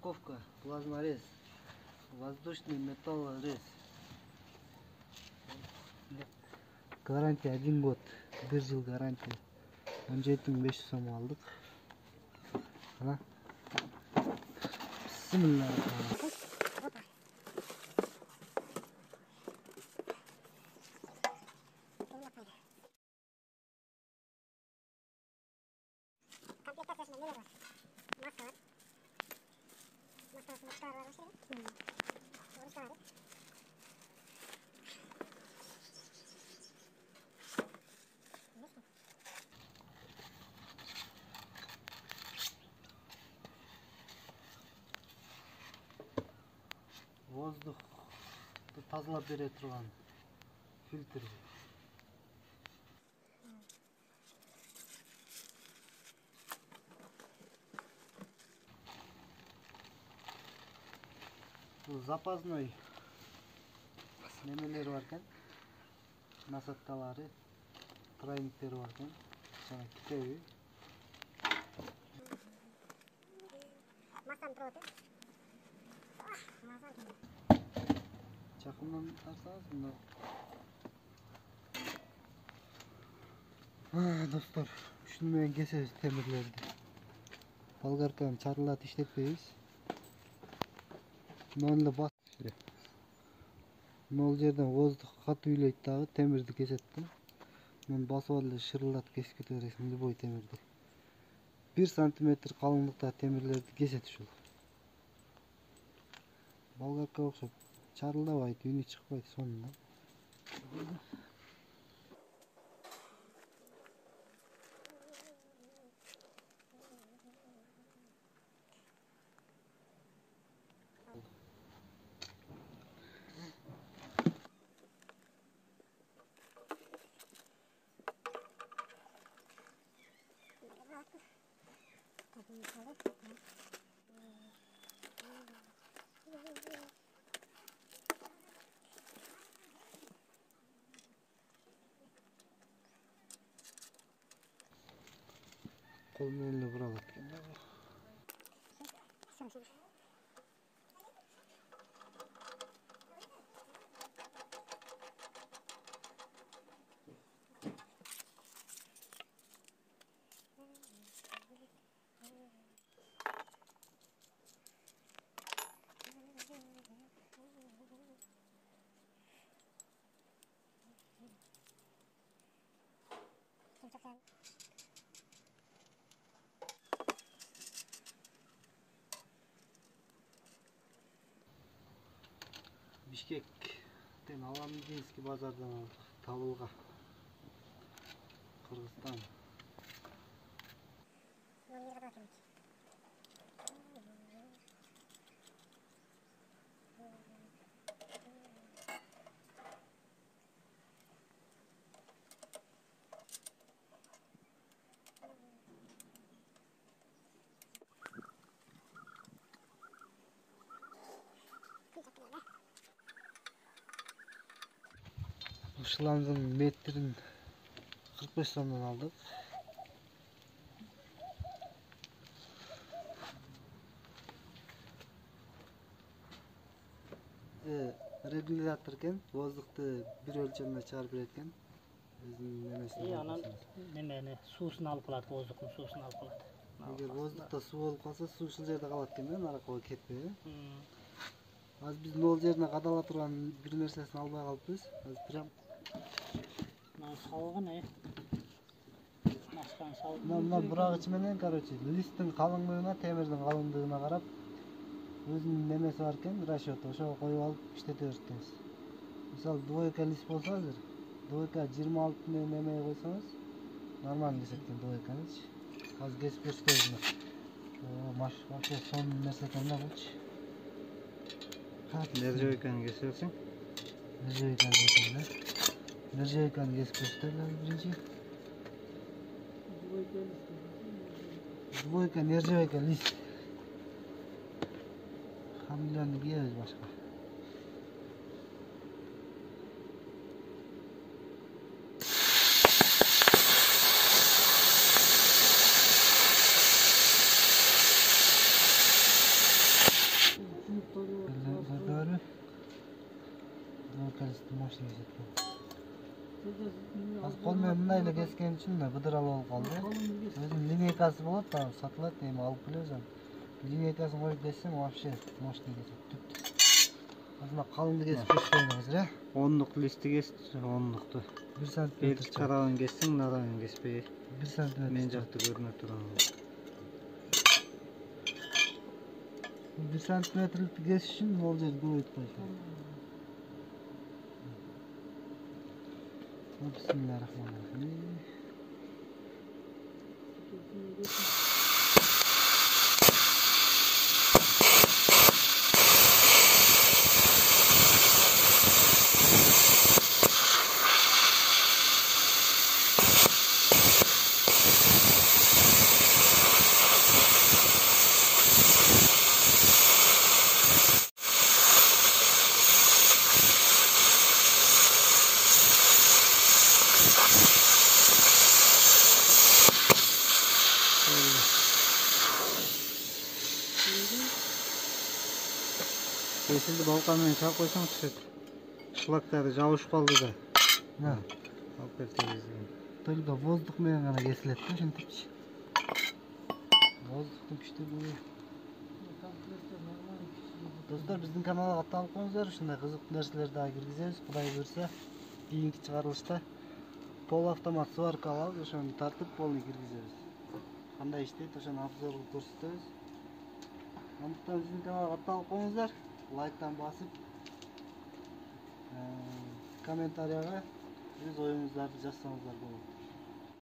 Упаковка, плазморез, воздушный металлорез. Гарантия 1 год, 1 жыл гарантия. 17.500 сом алдык. Ана. Бисмиллахиррахманиррахим. Воздухты тазалап бере турган фильтр. Бул запасной немелери бар экен. Насадкалары, тройниктери бар экен. Жана китеби. Масан проводу. Чакымдан тартсаңыз мына. Достор, ушуну менен кесебиз темирлерди. Болгарканы чарылдатып иштетпейбиз. Мынаны бас. Мол жерден воздух катуу үйлөйт дагы, темирди кесет да. Муну басып алып шырылдатып кесип кете бересиң любой темирди. 1 сантиметр калыңдыкта темирлерди кесет ушул. Болгарка окшоп чарылдабайт, үнү чыкпайт сонунда. Кол менен эле бура алат экен. Бишкектен Аламединский базардан алдык. Табылга. Кыргызстан. Шлангын метрин 45 сомдон алдык. Регулятор экен, воздухту бир өлчөмдө чыгарып берет экен. Өзүнүн немесин. Анан немени суусун алып калат, воздухтун суусун алып калат. Эгер воздухта суу болуп калса, суу ушул жерде калат экен да, наракка кетпей. Азыр биз нол жерине кадала турган бир нерсесин албай калыппыз. Азыр прям салган масканы салып. Мына бурагыч менен, короче, листтин калыңдыгына, темирдин калыңдыгына карап, өзүнүн немеси бар экен, расчёту, ошого коюп алып иштете берет экенсиз. Мисалы, двойка лист болсо азыр, двойка 26 менен эмеге койсоңуз, нормально кесет экен двойканычы. Азыр кесип көрсөтөбүз. Вообще сонун нерсе экен да булчу. Нержавейканы кесип алсаң? Нержавейканы кесип да. Нержавейканы кесип көрсөтөлү биринчи. Двойка нержавейка лист. Хамиланы кийебиз башка. машина жеткен. Az kol menен мындай эле kesкен үчүн да быдыралы болуп калды. Өзүнүн линейкасы болот, да сатылат, эми алып келебиз аны. Линейкасын коюп кессең вообще мощный кесет, түп. Азына калыңды кесип кеспейин азыр, э? 10'luk listi kesip 10'luktu. 1 сантиметр Belki karağın kessin, narağın kespeyi. 1 сантиметр. Men jakta görünüp turan. 1 сантиметрлик кесиш үчүн могул жерди көбөйтүп коюш. Bismillahirrahmanirrahim. Kesildi balkandan çal koysan düşet. Şılakları жабышып kaldı da. Ha, Alıp ber temizleyin. только воздух менен гана кесилет да, ошентипчи. Воздухтун күчтүүлүгү. Достор, биздин каналга катталып коюңуздар, ушундай кызыктуу нерселерди дагы киргизебиз. Кудай буйрса, кийинки чыгарылышта пол автомат сварка алабыз, ошону тартып полный киргизебиз. Кандай иштейт, ошону обзор кылып көрсөтөбүз. Андыктан биздин каналга катталып коюңуздар, лайктан басып, комментарияга өз оюңуздарды жазсаңыздар болот.